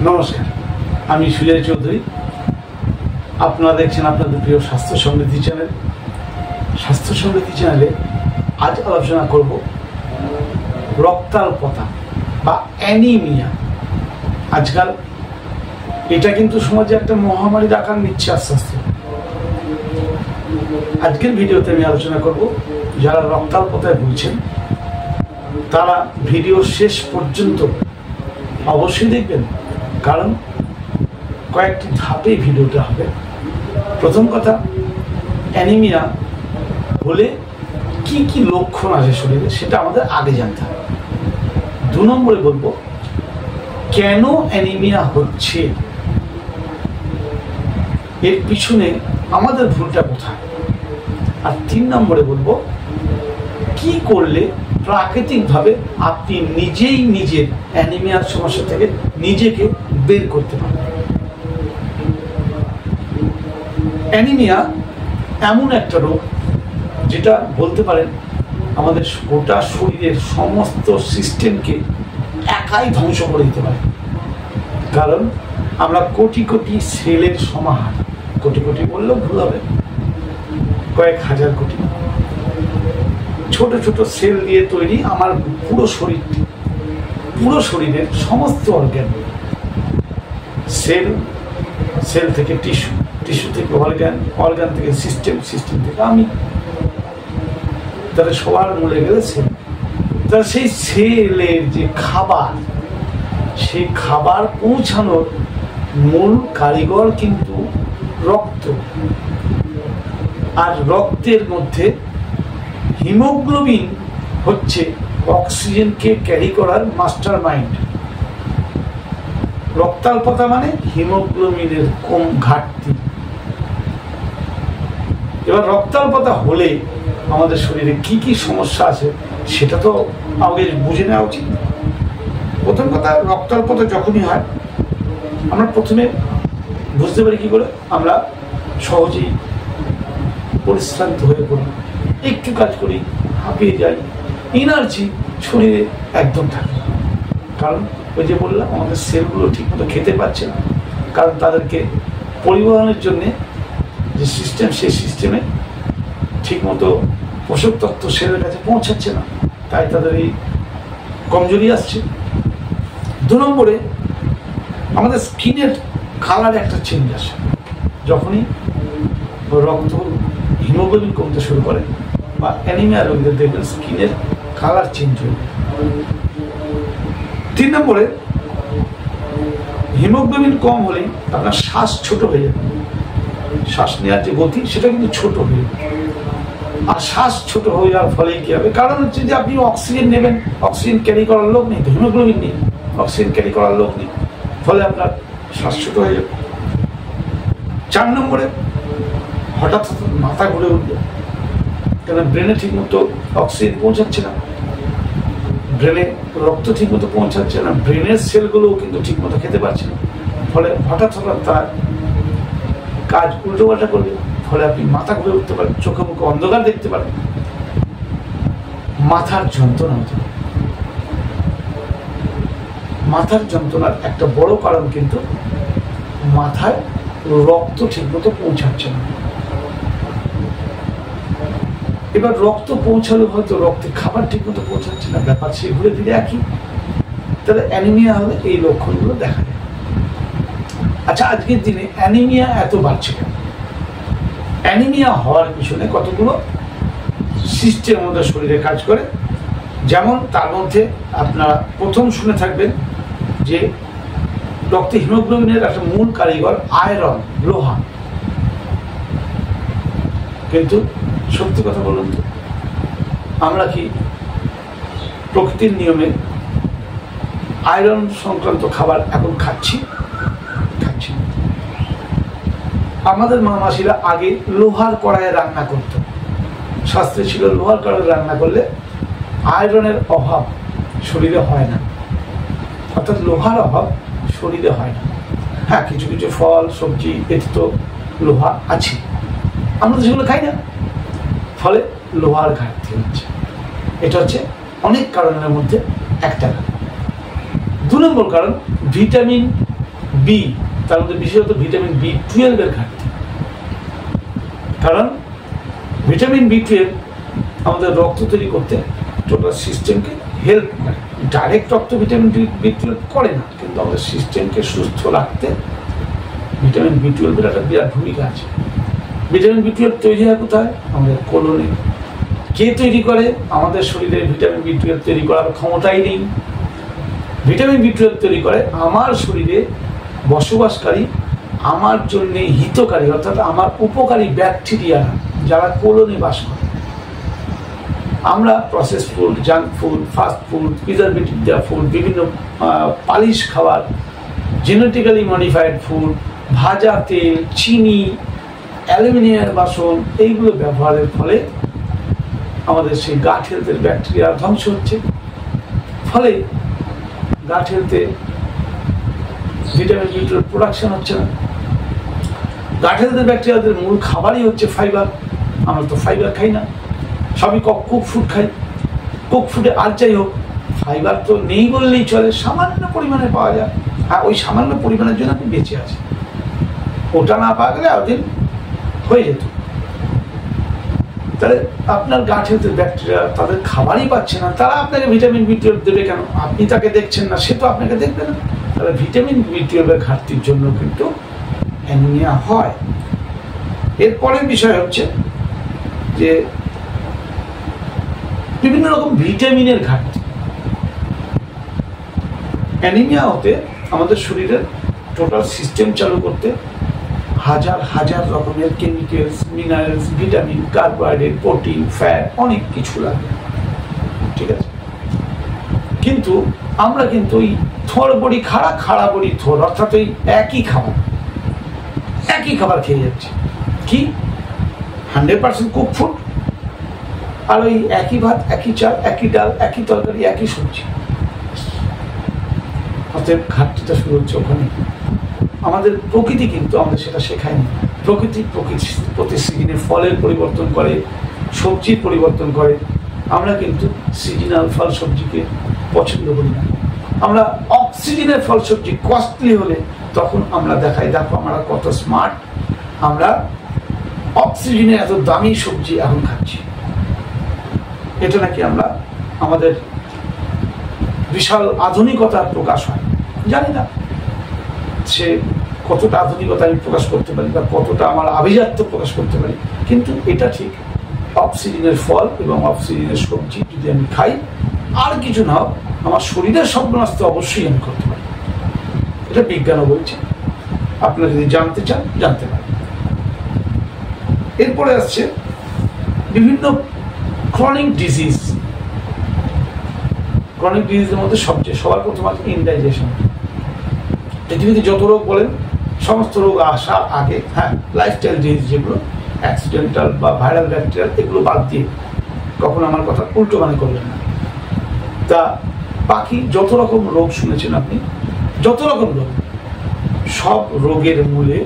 নমস্কার, আমি সুজয় চৌধুরী। আপনারা দেখছেন আপনাদের প্রিয় স্বাস্থ্য সমৃদ্ধি চ্যানেল। স্বাস্থ্য সমৃদ্ধি চ্যানেলে আজ আলোচনা করব রক্তাল্পতা বা অ্যানিমিয়া। আজকাল এটা কিন্তু সমাজে একটা মহামারীর আকার নিচ্ছে আস্তে আস্তে। আজকের ভিডিওতে আমি আলোচনা করব যারা রক্তাল্পতায় ভুগছেন তারা ভিডিও শেষ পর্যন্ত অবশ্যই দেখবেন, কারণ কয়েকটি ধাপে ভিডিওটা হবে। প্রথম কথা, অ্যানিমিয়া হলে কি কি লক্ষণ আছে শরীরে সেটা আমাদের আগে জানতে হবে। 2 নম্বরে বলবো কেন অ্যানিমিয়া হচ্ছে, এর পিছনে আমাদের ভুলটা কোথায়। আর 3 নম্বরে বলবো কি করলে প্রাকৃতিকভাবে আপনি নিজেই নিজের অ্যানিমিয়ার সমস্যা থেকে নিজেকে বের করতে পারবেন। অ্যানিমিয়া এমন একটা রোগ যেটা বলতে পারেন আমাদের গোটা শরীরের সমস্ত সিস্টেমকে একাই ধ্বংস করে দিতে পারে। কারণ আমরা কোটি কোটি সেলের সমাহার, কোটি কোটি বললেও ভুল হবে, কয়েক হাজার কোটি ছোট ছোট সেল দিয়ে তৈরি আমার পুরো শরীরটি, পুরো শরীরের সমস্ত অর্গান। সেল, সেল থেকে টিস্যু, টিস্যু থেকে অর্গান, অর্গান থেকে সিস্টেম, সিস্টেম থেকে আমি। তাহলে সবার মূলে গেলে সেল। তাহলে সেই সেলের যে খাবার, সেই খাবার পৌঁছানোর মূল কারিগর কিন্তু রক্ত। আর রক্তের মধ্যে হিমোগ্লোবিন হচ্ছে অক্সিজেনকে ক্যারি করার মাস্টার মাইন্ড। রক্তাল্পতা মানে হিমোগ্লোবিনের কম ঘাটতি। এবার রক্তাল্পতা হলে আমাদের শরীরে কি কি সমস্যা আছে সেটা তো আগে বুঝে নেওয়া উচিত। প্রথম কথা, রক্তাল্পতা যখনই হয় আমরা প্রথমে বুঝতে পারি কি করে, আমরা সহজেই পরিশ্রান্ত হয়ে পড়ি, একটু কাজ করি হাঁপিয়ে যাই, এনার্জি শরীরে একদম থাকে। কারণ ওই যে বললাম আমাদের সেলগুলো ঠিকমতো খেতে পাচ্ছে না, কারণ তাদেরকে পরিবহনের জন্যে যে সিস্টেম, সেই সিস্টেমে ঠিকমতো পোষক তত্ত্ব সেলের কাছে পৌঁছাচ্ছে না, তাই তাদের এই কমজোরি আসছে। 2 নম্বরে আমাদের স্কিনের কালার একটা চেঞ্জ আসে যখনই রক্ত হিমোগ্লোবিন কমতে শুরু করে, বা অ্যানিমিয়া রোগীদের দেখবেন স্কিনের কালার চেঞ্জ হয়ে যায়। 3 নম্বরে হিমোগ্লোবিন কম হলে আপনার শ্বাস ছোট হয়ে যাবে, শ্বাস নেওয়ার যে গতি সেটা কিন্তু ছোট হয়ে যাবে। আর শ্বাস ছোট হয়ে যাওয়ার ফলে কি হবে, কারণ হচ্ছে যে আপনি অক্সিজেন নেবেন, অক্সিজেন ক্যারি করার লোক নেই, হিমোগ্লোবিন নেই, অক্সিজেন ক্যারি করার লোক নেই, ফলে আপনার শ্বাস ছোট হয়ে যাবে। 4 নম্বরে হঠাৎ মাথা ঘুরে উঠবে, কেন ব্রেনে ঠিক মতো অক্সিজেন পৌঁছাচ্ছে না, ব্রেনে রক্ত ঠিক মতো পৌঁছাচ্ছে না, ব্রেনের সেলগুলোও কিন্তু ঠিক মতো খেতে পারছে না, ফলে হঠাৎ হঠাৎ তার কাজ উল্টোপাল্টা করবে, ফলে আপনি মাথা ঘুরে উঠতে পারেন, চোখে মুখে অন্ধকার দেখতে পারেন, মাথার যন্ত্রণা হতে পারে। মাথার যন্ত্রণার একটা বড় কারণ কিন্তু মাথায় রক্ত ঠিক মতো পৌঁছাচ্ছে না। এবার রক্ত পৌঁছালে হয়তো রক্তে খাবার ঠিক মতো পৌঁছাচ্ছে না, ব্যাপার সে ঘুরে ফিরে একই। তাহলে অ্যানিমিয়া হলে এই লক্ষণগুলো দেখা যায়। আচ্ছা, আজকের দিনে অ্যানিমিয়া এত বাড়ছে কেন? অ্যানিমিয়া হওয়ার পিছনে কতগুলো সিস্টেম আমাদের শরীরে কাজ করে। যেমন তার মধ্যে আপনারা প্রথম শুনে থাকবেন যে রক্তে হিমোগ্লোবিনের একটা মূল কারিগর আয়রন, লোহা। কিন্তু সত্যি কথা বলুন তো, আমরা কি প্রকৃতির নিয়মে আয়রন সংক্রান্ত খাবার এখন খাচ্ছি? খাচ্ছি। আমাদের মা মাসিরা আগে লোহার কড়াইয়ে রান্না করত। শাস্ত্রে ছিল লোহার কড়াইয়ে রান্না করলে আয়রনের অভাব শরীরে হয় না, অর্থাৎ লোহার অভাব শরীরে হয় না। হ্যাঁ, কিছু কিছু ফল সবজি এতে তো লোহা আছে, আমরা তো সেগুলো খাই না, ফলে লোহার ঘাটতি হচ্ছে। এটা হচ্ছে অনেক কারণের মধ্যে একটা। 2 নম্বর কারণ ভিটামিন বি, তার মধ্যে বিশেষত ভিটামিন B12 এর ঘাটতি। কারণ ভিটামিন B12 আমাদের রক্ত তৈরি করতে টোটাল সিস্টেমকে হেল্প করে। ডাইরেক্ট রক্ত ভিটামিন B12 করে না, কিন্তু আমাদের সিস্টেমকে সুস্থ রাখতে ভিটামিন B12 এর একটা বিরাট ভূমিকা আছে। ভিটামিন B12 তৈরি হয় কোথায়? আমাদের কোলনে। কে তৈরি করে? আমাদের শরীরে ভিটামিন B12 তৈরি করার ক্ষমতাই নেই। ভিটামিন B12 তৈরি করে আমার শরীরে বসবাসকারী, আমার জন্য হিতকারী অর্থাৎ আমার উপকারী ব্যাকটেরিয়া যারা কোলনে বাস করে। আমরা process food, junk food, fast food, preservative দেওয়া ফুড, বিভিন্ন পালিশ খাবার, জেনেটিক্যালি মডিফাইড ফুড, ভাজা তেল, চিনি, অ্যালুমিনিয়ামের বাসন, এইগুলো ব্যবহারের ফলে আমাদের সেই গাট হেলথের ব্যাকটেরিয়া ধ্বংস হচ্ছে। ফলে গাট হেলথে ভিটামিন B12 প্রোডাকশন হচ্ছে না। গাট হেলথের ব্যাকটেরিয়াদের মূল খাবারই হচ্ছে ফাইবার। আমরা তো ফাইবার খাই না, সবই কুক ফুড খাই। কুক ফুডে আর যাই হোক, ফাইবার তো নেই বললেই চলে, সামান্য পরিমাণে পাওয়া যায়। আর ওই সামান্য পরিমাণের জন্য আপনি বেঁচে আছেন। ওটা না পাওয়া গেলে একদিন হয়ে যেত। তাহলে আপনার গাট হেলথের ব্যাকটেরিয়া তাদের খাবারই পাচ্ছে না, তারা আপনাকে ভিটামিন B12 দেবে কেন? আপনি তাকে দেখছেন না, সে তো আপনাকে দেখবে না। তাহলে ভিটামিন B12 এর ঘাটতির জন্য কিন্তু অ্যানিমিয়া হয়। এরপরের বিষয় হচ্ছে যে বিভিন্ন রকম ভিটামিনের ঘাটতি। অ্যানিমিয়া হতে আমাদের শরীরের টোটাল সিস্টেম চালু করতে হাজার হাজার রকমের chemicals, minerals, vitamin, carbohydrate, protein, fat, অনেক কিছু লাগে, ঠিক আছে? কিন্তু আমরা কিন্তু ওই থোড় বড়ি খাড়া, খাড়া বড়ি থোড়, অর্থাৎ ওই একই খাবার খেয়ে যাচ্ছে। কি 100% কুক ফুড, আর ওই একই ভাত, একই চাল, একই ডাল, একই তরকারি, একই সবজি। অতএব ঘাটতিটা শুরু হচ্ছে ওখানে। আমাদের প্রকৃতি কিন্তু আমাদের সেটা শেখায়নি। প্রকৃতি প্রতি সিজনে ফলের পরিবর্তন করে, সবজির পরিবর্তন করে। আমরা কিন্তু সিজনাল ফল সবজিকে পছন্দ করি না। আমরা অক্সিজেনের ফল সবজি কস্টলি হলে তখন আমরা দেখাই, দেখো আমরা কত স্মার্ট, আমরা অক্সিজেনের এত দামি সবজি এখন খাচ্ছি। এটা নাকি আমরা আমাদের বিশাল আধুনিকতার প্রকাশ হয়। জানি না সে কতটা আধুনিকতা আমি প্রকাশ করতে পারি বা কতটা আমার আভিজাত্য প্রকাশ করতে পারি, কিন্তু এটা ঠিক, অক্সিজেনের ফল এবং অক্সিজেনের সবজি যদি আমি খাই, আর কিছু না হোক আমার শরীরের সর্বনাশ অবশ্যই আমি করতে পারি। এটা বিজ্ঞানও বলছে। আপনারা যদি জানতে চান জানতে পারেন। এরপরে আসছে বিভিন্ন ক্রনিক ডিজিজ। ক্রনিক ডিজিজের মধ্যে সবার প্রথম আছে ইনডাইজেশন। পৃথিবীতে যত রোগ বলেন, সমস্ত রোগ আসার আগে, হ্যাঁ, লাইফস্টাইল ডিজিজ যেগুলো অ্যাক্সিডেন্টাল বা ভাইরাল ব্যাকটেরিয়াল, এগুলো বাদ দিয়ে কখনো আমার কথা উল্টো মানে করলেন না। তা বাকি যত রকম রোগ শুনেছেন আপনি, যত রকম রোগ, সব রোগের মূলে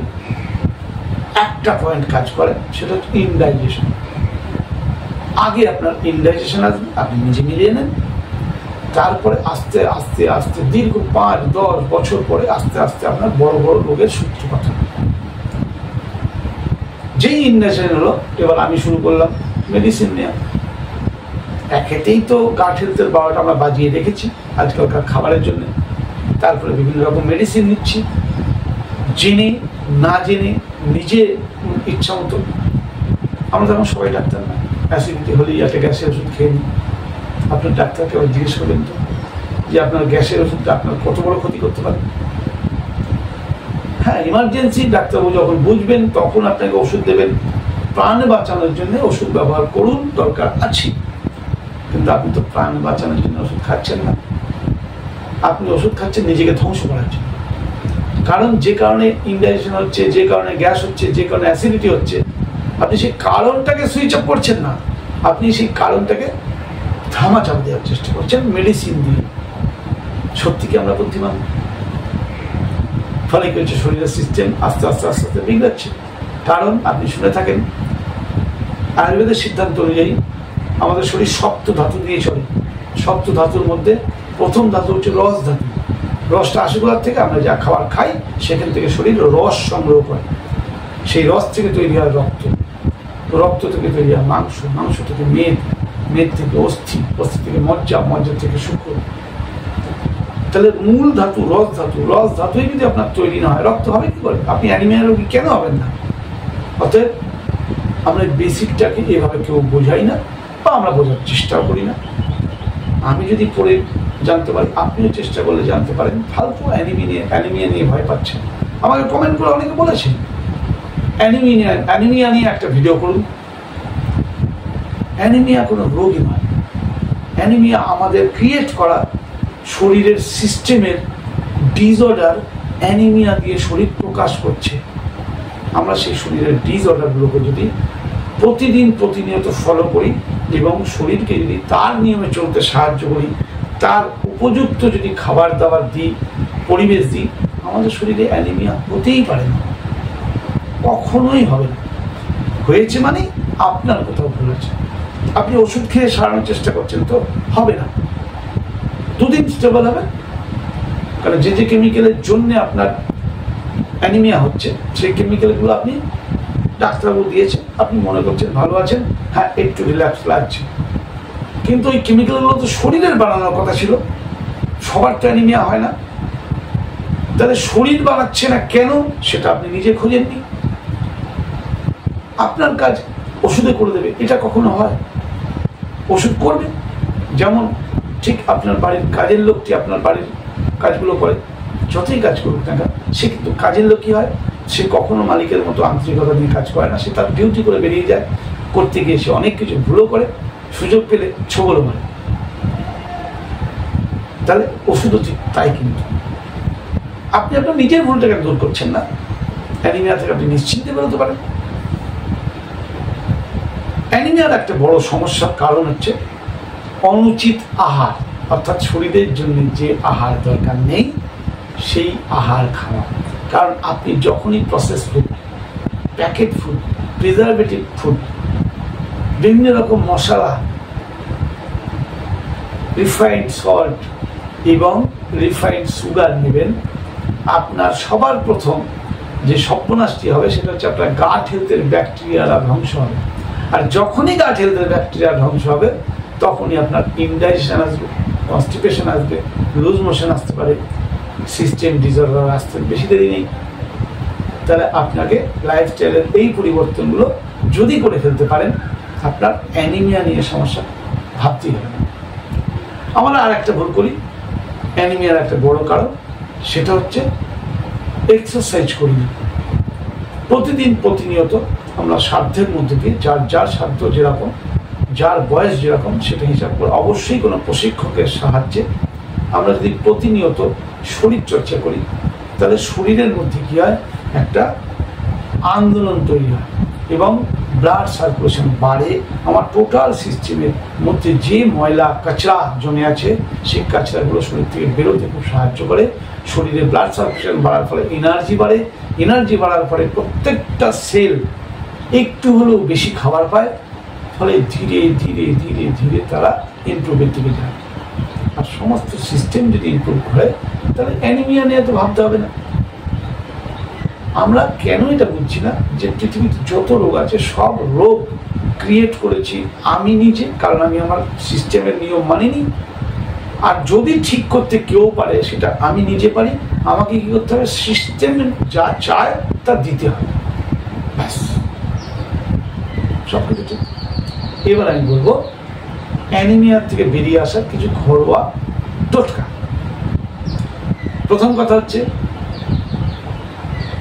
একটা পয়েন্ট কাজ করে, সেটা হচ্ছে ইনডাইজেশন। আগে আপনার ইনডাইজেশন আসবে, আপনি নিজে মিলিয়ে নেন। তারপরে আস্তে আস্তে আস্তে দীর্ঘ 5-10 বছর পরে আস্তে আস্তে আপনার বড় বড় রোগের সূত্রপাত হবে। যেই ইনডাইজেশন হলো, এবার আমি শুরু করলাম মেডিসিন নেওয়া। একেতেই তো গাট হেলথের বারোটা আমরা বাজিয়ে রেখেছি আজকালকার খাবারের জন্য। তারপরে বিভিন্ন রকম মেডিসিন নিচ্ছি, জেনে না জেনে, নিজে ইচ্ছা মতো। আমরা তখন সবাই ডাক্তার না, অ্যাসিডিটি হলেই একটা গ্যাসের ওষুধ খেয়ে নিই। আপনার ডাক্তারকে আবার জিজ্ঞেস করবেন তো যে আপনার গ্যাসের ওষুধটা আপনার কত বড় ক্ষতি করতে পারে। হ্যাঁ, ইমার্জেন্সি ডাক্তারবাবু যখন বুঝবেন তখন আপনাকে ওষুধ দেবেন, প্রাণ বাঁচানোর জন্য ওষুধ ব্যবহার করুন, দরকার আছে। কিন্তু আপনি তো প্রাণ বাঁচানোর জন্য ওষুধ খাচ্ছেন না, আপনি ওষুধ খাচ্ছেন নিজেকে ধ্বংস করার জন্য। কারণ যে কারণে ইনডাইজেশন হচ্ছে, যে কারণে গ্যাস হচ্ছে, যে কারণে অ্যাসিডিটি হচ্ছে, আপনি সেই কারণটাকে সুইচ অফ করছেন না, আপনি সেই কারণটাকে ধামাচাপ দেওয়ার চেষ্টা করছেন মেডিসিন দিয়ে। সত্যি কি আমরা বুদ্ধিমান? ফলে কি হচ্ছে, শরীরের সিস্টেম আস্তে আস্তে আস্তে আস্তে বিগড়াচ্ছে। কারণ আপনি শুনে থাকেন, আয়ুর্বেদের সিদ্ধান্ত অনুযায়ী আমাদের শরীর সপ্ত ধাতু দিয়ে চলে। সপ্ত ধাতুর মধ্যে প্রথম ধাতু হচ্ছে রস ধাতু। রসটা আসে কোথা থেকে? আমরা যা খাবার খাই সেখান থেকে শরীর রস সংগ্রহ করে, সেই রস থেকে তৈরি হয় রক্ত, রক্ত থেকে তৈরি হয় মাংস, মাংস থেকে মেদ, মেদ থেকে অস্থি, অস্থি থেকে মজ্জা, মজ্জা থেকে শুক্র। তাহলে মূল ধাতু রস ধাতু, রস ধাতুই যদি আপনার তৈরি না হয় রক্ত হবে কি করে? আপনি অ্যানিমিয়া রোগী কেন হবেন না? অতএব আমরা বেসিকটাকে এভাবে কেউ বোঝাই না বা আমরা বোঝার চেষ্টাও করি না। আমি যদি পড়ে জানতে পারি, আপনিও চেষ্টা করলে জানতে পারেন। ফালতু অ্যানিমিয়া নিয়ে ভয় পাচ্ছেন। আমাকে কমেন্ট করে অনেকে বলেছেন অ্যানিমিয়া নিয়ে একটা ভিডিও করুন। অ্যানিমিয়া কোনো রোগই নয়, অ্যানিমিয়া আমাদের ক্রিয়েট করা শরীরের সিস্টেমের ডিসঅর্ডার। অ্যানিমিয়া দিয়ে শরীর প্রকাশ করছে। আমরা সেই শরীরের ডিসঅর্ডারগুলোকে যদি প্রতিদিন প্রতিনিয়ত ফলো করি এবং শরীরকে যদি তার নিয়মে চলতে সাহায্য করি, তার উপযুক্ত যদি খাবার দাবার দিই, পরিবেশ দিই, আমাদের শরীরে অ্যানিমিয়া হতেই পারে না, কখনোই হবে না। হয়েছে মানে আপনার কোথাও ভুল আছে। আপনি ওষুধ খেয়ে সারানোর চেষ্টা করছেন, তো হবে না, দুদিন স্টেবল হবে। কারণ যে যে কেমিক্যালের জন্য আপনার অ্যানিমিয়া হচ্ছে, সেই কেমিক্যালগুলো আপনি ডাক্তারবাবু দিয়েছে, আপনি মনে করছেন ভালো আছেন, হ্যাঁ একটু রিল্যাক্স লাগছে, কিন্তু ওই কেমিক্যালগুলো তো শরীরের বানানোর কথা ছিল। সবার তো অ্যানিমিয়া হয় না। তাহলে শরীর বানাচ্ছে না কেন সেটা আপনি নিজে খোঁজেননি। আপনার কাজ ওষুধে করে দেবে, এটা কখনো হয়? ওষুধ করবে, যেমন ঠিক আপনার বাড়ির কাজের লোকটি আপনার বাড়ির কাজগুলো করে, যতই কাজ করুক না কেন, সে কিন্তু কাজের লোক কি হয়, সে কখনো মালিকের মতো আন্তরিকতা নিয়ে কাজ করে না। সে তার ডিউটি করে বেরিয়ে যায়, করতে গিয়ে সে অনেক কিছু ভুলও করে, সুযোগ পেলে ছবলও মারে। তাহলে ওষুধও ঠিক তাই। কিন্তু আপনি আপনার নিজের ভুলটাকে দূর করছেন না। অ্যানিমিয়া থেকে আপনি নিশ্চিন্তে বেরোতে পারেন। অ্যানিমিয়ার একটা বড় সমস্যার কারণ হচ্ছে অনুচিত আহার, অর্থাৎ শরীরের জন্য যে আহার দরকার নেই সেই আহার খাওয়া। কারণ আপনি যখনই process food, packet food, preservative food, বিভিন্ন রকম মশলা, রিফাইন্ড সল্ট এবং রিফাইন্ড সুগার নেবেন, আপনার সবার প্রথম যে সর্বনাশটি হবে সেটা হচ্ছে আপনার গাট হেলথের ব্যাকটেরিয়ারা ধ্বংস হবে। আর যখনই গাট হেলথের ব্যাকটেরিয়া ধ্বংস হবে তখনই আপনার ইনডাইজেশন আসবে, কনস্টিপেশন আসবে, লুজ মোশন আসতে পারে, সিস্টেম ডিসঅর্ডার আসতে বেশি দেরি নেই। তাহলে আপনাকে লাইফস্টাইলের এই পরিবর্তনগুলো যদি করে ফেলতে পারেন, আপনার অ্যানিমিয়া নিয়ে সমস্যা ভাবতেই হবে না। আমরা আর একটা ভুল করি, অ্যানিমিয়ার একটা বড় কারণ, সেটা হচ্ছে এক্সারসাইজ করি না। প্রতিদিন প্রতিনিয়ত আমরা সাধ্যের মধ্যে দিয়ে, যার যার সাধ্য যেরকম, যার বয়স যেরকম সেটা হিসাব করে, অবশ্যই কোনো প্রশিক্ষকের সাহায্যে আমরা যদি প্রতিনিয়ত শরীর চর্চা করি, তাহলে শরীরের মধ্যে কি হয়, একটা আন্দোলন তৈরি হয় এবং ব্লাড সার্কুলেশন বাড়ে। আমার টোটাল সিস্টেমের মধ্যে যে ময়লা কাচরা জমে আছে সেই কাচরাগুলো শরীর থেকে বেরোতে খুব সাহায্য করে। শরীরে ব্লাড সার্কুলেশন বাড়ার ফলে এনার্জি বাড়ে, এনার্জি বাড়ার ফলে প্রত্যেকটা সেল একটু হলেও বেশি খাবার পায়, ফলে ধীরে ধীরে ধীরে ধীরে তারা ইমপ্রুভের দিকে যায়। আর সমস্ত সিস্টেম যদি ইমপ্রুভ করে তাহলে অ্যানিমিয়া নিয়ে তো ভাবতে হবে না। আমরা কেন এটা বুঝছি না যে পৃথিবীতে যত রোগ আছে সব রোগ ক্রিয়েট করেছি আমি নিজে, কারণ আমি আমার সিস্টেমের নিয়ম মানিনি। আর যদি ঠিক করতে কেউ পারে সেটা আমি নিজে পারি। আমাকে কি করতে হবে, সিস্টেম যা চায় তা দিতে হবে, ব্যাস, সব কিছু ঠিক। এবার আমি বলবো অ্যানিমিয়ার থেকে বেরিয়ে আসার কিছু ঘরোয়া টোটকা। প্রথম কথা হচ্ছে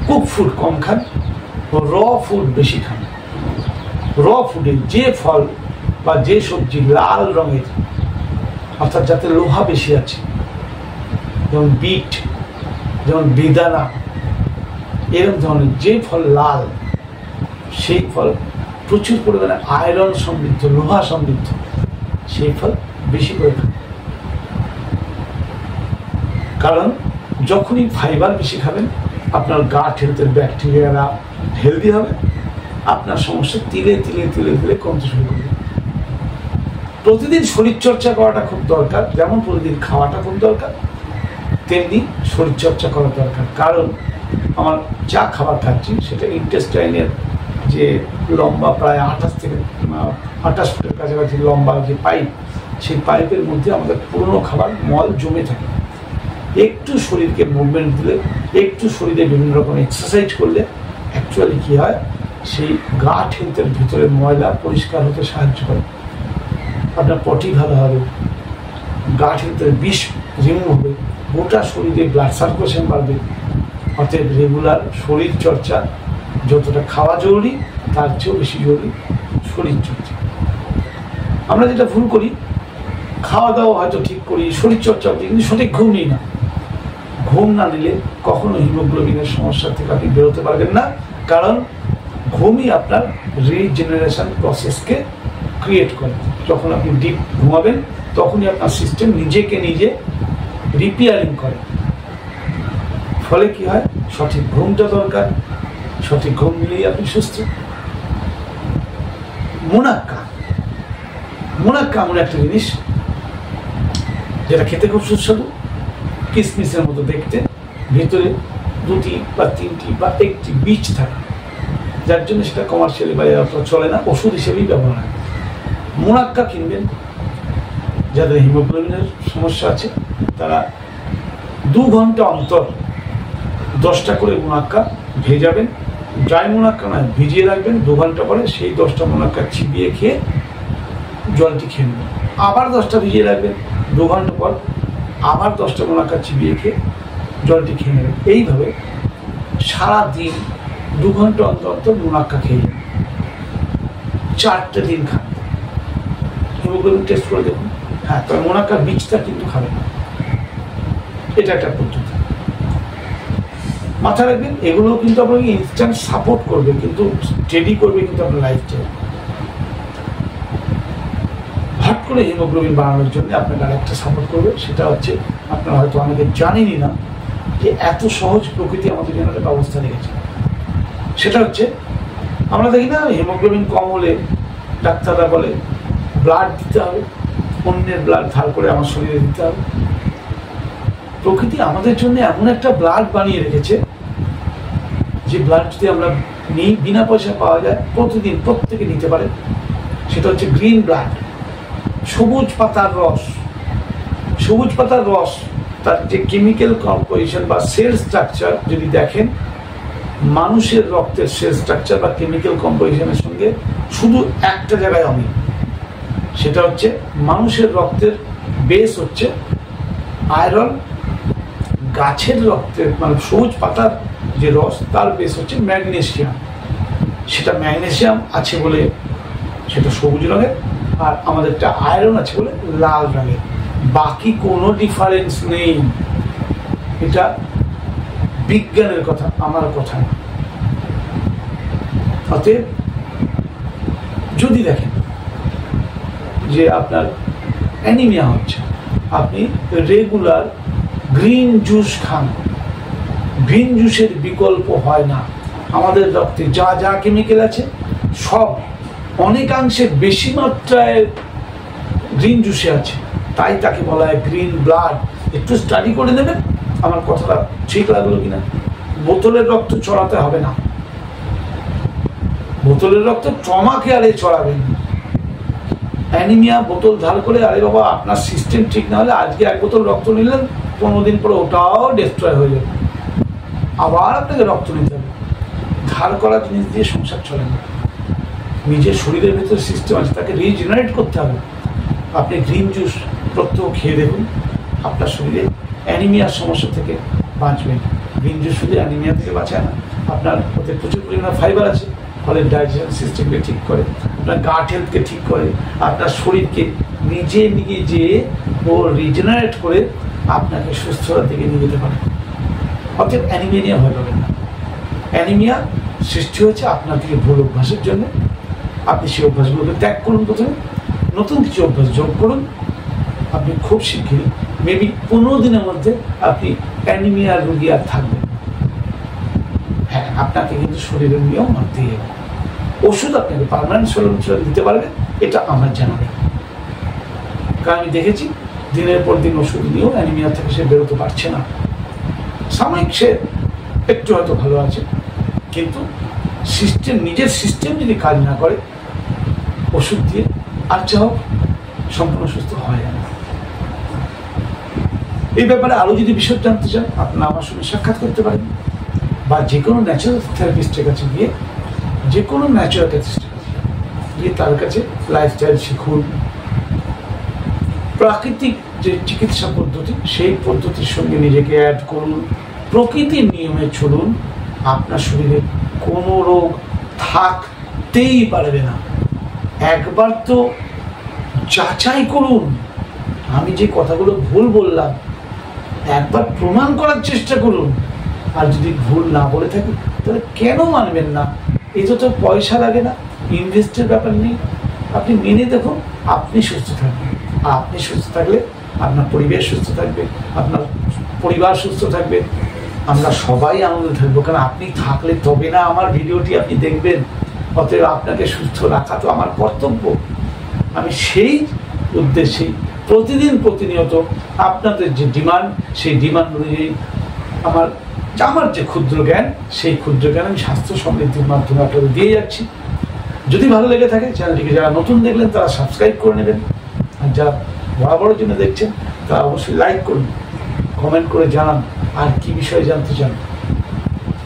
কুক ফুড কম খান, র ফুড বেশি খান। র ফুডে যে ফল বা যে সবজি লাল রঙের, অর্থাৎ যাতে লোহা বেশি আছে, যেমন বিট, যেমন বেদানা, এরকম ধরনের যে ফল লাল, সেই ফল প্রচুর পরিমাণে আয়রন সমৃদ্ধ, লোহা সমৃদ্ধ, সেই ফল বেশি করে খান। কারণ যখনই ফাইবার বেশি খাবেন আপনার গাট হেলথের ব্যাকটেরিয়ারা হেলদি হবে, আপনার সমস্যা ধীরে ধীরে ধীরে ধীরে কমতে শুরু করবে। প্রতিদিন শরীরচর্চা করাটা খুব দরকার, যেমন প্রতিদিন খাওয়াটা খুব দরকার। তেমনি শরীরচর্চা করা দরকার। কারণ আমার যা খাবার খাচ্ছি সেটা ইন্টেস্টাইনের যে লম্বা প্রায় 28 ফুটের কাছাকাছি লম্বা যে পাইপ, সেই পাইপের মধ্যে আমাদের পুরনো খাবার মল জমে থাকে। একটু শরীরকে মুভমেন্ট দিলে, একটু শরীরে বিভিন্ন রকম এক্সারসাইজ করলে অ্যাকচুয়ালি কী হয়, সেই গাট হেলথের ভিতরে ময়লা পরিষ্কার হতে সাহায্য করে। আপনার পটি ভালো হবে, গাট হেলথের বিষ রিমুভ হবে, গোটা শরীরে ব্লাড সার্কুলেশন বাড়বে। অর্থাৎ রেগুলার শরীর চর্চা যতটা খাওয়া জরুরি তার চেয়েও বেশি জরুরি শরীর চর্চা। আমরা যেটা ভুল করি, খাওয়া দাওয়া হয়তো ঠিক করি, শরীর চর্চা করি, কিন্তু সঠিক ঘুম নিই না। ঘুম না নিলে কখনো হিমোগ্লোবিনের সমস্যা থেকে আপনি বেরোতে পারবেন না। কারণ ঘুমই আপনার রিজেনারেশন প্রসেসকে ক্রিয়েট করে। যখন আপনি ডিপ ঘুমাবেন তখনই আপনার সিস্টেম নিজেকে নিজে রিপেয়ারিং করে। ফলে কি হয়, সঠিক ঘুমটা দরকার, সঠিক ঘুম নিলেই আপনি সুস্থ। মুনাক্কা এমন একটা জিনিস যেটা খেতে খুব সুস্বাদু, কিসমিসের মতো দেখতে, ভেতরে 2টি বা 3টি বা 1টি বীজ থাকে, যার জন্য সেটা কমার্শিয়ালি বাজারে চলে না, ওষুধ হিসেবেই ব্যবহার হয়। মুনাক্কা কিনবেন, যাদের হিমোগ্লোবিনের সমস্যা আছে তারা 2 ঘন্টা অন্তর 10টা করে মুনাক্কা ভেজাবেন। ড্রাই মুনাক্কা নয়, ভিজিয়ে রাখবেন। 2 ঘন্টা পরে সেই 10টা মুনাক্কা চিবিয়ে খেয়ে জলটি খেয়ে নেবেন। আবার 10টা ভিজিয়ে রাখবেন, 2 ঘন্টা পর আবার 10টা মুনাক্কা চিবিয়ে খেয়ে জলটি খেয়ে নেবেন। এইভাবে সারাদিন 2 ঘন্টা অন্তর অন্তর মুনাক্কা খেয়ে যাবেন। 4টে দিন খান, হিমোগ্লোবিন টেস্ট করে দেখুন। হ্যাঁ, তবে মুনাক্কার বীজটা কিন্তু খাবেন না। এটা একটা পদ্ধতি, মাথায় রাখবেন। এগুলো কিন্তু আপনাকে ইনস্ট্যান্ট সাপোর্ট করবে, কিন্তু স্টেডি করবে কিন্তু আপনার লাইফস্টাইল। হঠাৎ করে হিমোগ্লোবিন বাড়ানোর জন্য আপনাকে আরেকটা সাপোর্ট করবে, সেটা হচ্ছে আপনারা হয়তো অনেকে জানেনই না যে এত সহজ প্রকৃতি আমাদের জন্য একটা ব্যবস্থা রেখেছে। সেটা হচ্ছে, আমরা দেখি না হিমোগ্লোবিন কম হলে ডাক্তাররা বলে ব্লাড দিতে হবে, অন্যের ব্লাড ধার করে আমার শরীরে দিতে হবে। প্রকৃতি আমাদের জন্য এমন একটা ব্লাড বানিয়ে রেখেছে, যে ব্লাড যদি আমরা নিই, বিনা পয়সা পাওয়া যায়, প্রতিদিন প্রত্যেকে নিতে পারে। সেটা হচ্ছে গ্রিন ব্লাড, সবুজ পাতার রস। সবুজ পাতার রস, তার যে কেমিক্যাল কম্পোজিশন বা সেল স্ট্রাকচার যদি দেখেন, মানুষের রক্তের সেল স্ট্রাকচার বা কেমিক্যাল কম্পোজিশনের সঙ্গে শুধু একটা জায়গায় অমিল। সেটা হচ্ছে মানুষের রক্তের বেস হচ্ছে আয়রন, গাছের রক্তের মানে সবুজ পাতার যে রস তার বেস হচ্ছে ম্যাগনেসিয়াম। সেটা ম্যাগনেসিয়াম আছে বলে সেটা সবুজ রঙের, আর আমাদেরটা আয়রন আছে বলে লাল রঙের। বাকি কোনো ডিফারেন্স নেই। এটা বিজ্ঞানের কথা, আমার কথা না। অতএব যদি দেখেন যে আপনার অ্যানিমিয়া হচ্ছে, আপনি রেগুলার গ্রিন জুস খান। গ্রিন জুসের বিকল্প হয় না। আমাদের রক্তে যা যা কেমিক্যাল আছে সব অনেকাংশে বেশি মাত্রায় গ্রিন জুসে আছে, তাই তাকে বলা হয় গ্রিন ব্লাড। একটু স্টাডি করে নেবেন আমার কথাটা ঠিক লাগলো কিনা। বোতলের রক্ত চড়াতে হবে না, বোতলের রক্ত ট্রমা কেয়ারে চড়াবেন। অ্যানিমিয়া বোতল ধার করে, আরে বাবা আপনার সিস্টেম ঠিক না হলে আজকে 1 বোতল রক্ত নিলেন, 15 দিন পরে ওটাও ডিস্ট্রয় হয়ে যাবে, আবার আপনাকে রক্ত নিতে হবে। ধার করা জিনিস দিয়ে সংসার চলে না। নিজের শরীরের ভেতরে সিস্টেম আছে, তাকে রিজেনারেট করতে হবে। আপনি গ্রিন জুস প্রত্যহ খেয়ে দেখুন, আপনার শরীরে অ্যানিমিয়ার সমস্যা থেকে বাঁচবেন। গ্রিন জুস শুধু অ্যানিমিয়া থেকে বাঁচায় না, আপনার ওতে প্রচুর পরিমাণে ফাইবার আছে, ফলে ডাইজেশন সিস্টেমকে ঠিক করে, আপনার গাট হেলথকে ঠিক করে, আপনার শরীরকে নিজে নিজে ও রিজেনারেট করে আপনাকে সুস্থতার দিকে নিয়ে যেতে পারে। অর্থাৎ অ্যানিমিয়া নিয়ে ভয় পাবেন না। অ্যানিমিয়া সৃষ্টি হয়েছে আপনার থেকে ভুল অভ্যাসের জন্য। আপনি সেই অভ্যাসগুলোকে ত্যাগ করুন, প্রথমে নতুন কিছু অভ্যাস যোগ করুন। আপনি খুব শিগগিরই মেবি 15 দিনের মধ্যে আপনি অ্যানিমিয়ার রোগী আর থাকবেন। হ্যাঁ, আপনাকে কিন্তু শরীরের নিয়ম মানতে হবে। ওষুধ আপনাকে পার্মানেন্ট সলিউশন দিতে পারবে, এটা আমার জানা নেই। কারণ আমি দেখেছি দিনের পর দিন ওষুধ নিয়েও অ্যানিমিয়া থেকে সে বেরোতে পারছে না। সাময়িক সে একটু হয়তো ভালো আছে, কিন্তু সিস্টেম, নিজের সিস্টেম যদি কাজ না করে ওষুধ দিয়ে আর যা হোক সম্পূর্ণ সুস্থ হয় না। এই ব্যাপারে আরো যদি বিষয় জানতে চান আপনারা আমার সঙ্গে সাক্ষাৎ করতে পারেন, বা যে কোনো ন্যাচারাল থেরাপিস্টের কাছে গিয়ে, যে কোনো ন্যাচারোপ্যাথিস্টের কাছে গিয়ে তার কাছে লাইফস্টাইল শিখুন। প্রাকৃতিক যে চিকিৎসা পদ্ধতি সেই পদ্ধতির সঙ্গে নিজেকে অ্যাড করুন, প্রকৃতির নিয়মে চলুন। আপনার শরীরে কোনো রোগ থাকতেই পারবে না। একবার তো যাচাই করুন, আমি যে কথাগুলো ভুল বললাম একবার প্রমাণ করার চেষ্টা করুন। আর যদি ভুল না বলে থাকি তাহলে কেন মানবেন না? এতে তো পয়সা লাগে না, ইনভেস্টের ব্যাপার নেই। আপনি মেনে দেখুন, আপনি সুস্থ থাকবেন। আপনি সুস্থ থাকলে আপনার পরিবেশ সুস্থ থাকবে, আপনার পরিবার সুস্থ থাকবে, আমরা সবাই আনন্দে থাকবো। কারণ আপনি থাকলে তবে না আমার ভিডিওটি আপনি দেখবেন। অতএব আপনাকে সুস্থ রাখা তো আমার কর্তব্য। আমি সেই উদ্দেশ্যেই প্রতিদিন প্রতিনিয়ত আপনাদের যে ডিমান্ড, সেই ডিমান্ড অনুযায়ী আমার যে ক্ষুদ্র জ্ঞান, সেই ক্ষুদ্র জ্ঞান আমি স্বাস্থ্য সমৃদ্ধির মাধ্যমে আপনাদের দিয়ে যাচ্ছি। যদি ভালো লেগে থাকে চ্যানেলটিকে যারা নতুন দেখলেন তারা সাবস্ক্রাইব করে নেবেন, আর যারা বরাবরের জন্য দেখছেন তারা অবশ্যই লাইক করুন, কমেন্ট করে জানান আর কি বিষয়ে জানতে চান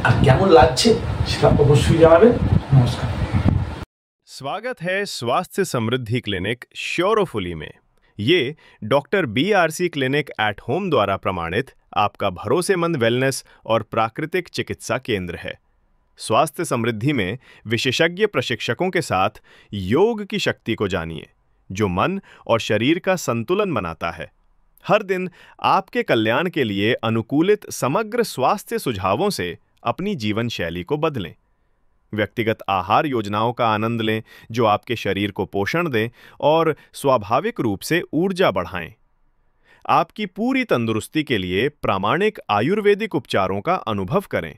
আর কেমন লাগছে সেটা অবশ্যই জানাবেন। নমস্কার। स्वागत है स्वास्थ्य समृद्धि क्लिनिक श्योरोफुली में। ये doctor BRC clinic at home द्वारा प्रमाणित आपका भरोसेमंद वेलनेस और प्राकृतिक चिकित्सा केंद्र है। स्वास्थ्य समृद्धि में विशेषज्ञ प्रशिक्षकों के साथ योग की शक्ति को जानिए, जो मन और शरीर का संतुलन बनाता है। हर दिन आपके कल्याण के लिए अनुकूलित समग्र स्वास्थ्य सुझावों से अपनी जीवन शैली को बदलें। व्यक्तिगत आहार योजनाओं का आनंद लें जो आपके शरीर को पोषण दें और स्वाभाविक रूप से ऊर्जा बढ़ाएं। आपकी पूरी तंदुरुस्ती के लिए प्रामाणिक आयुर्वेदिक उपचारों का अनुभव करें।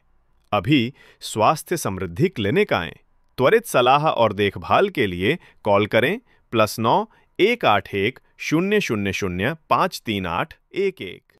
अभी स्वास्थ्य समृद्धि क्लिनिक आएं। त्वरित सलाह और देखभाल के लिए कॉल करें +9 181 000 538 11।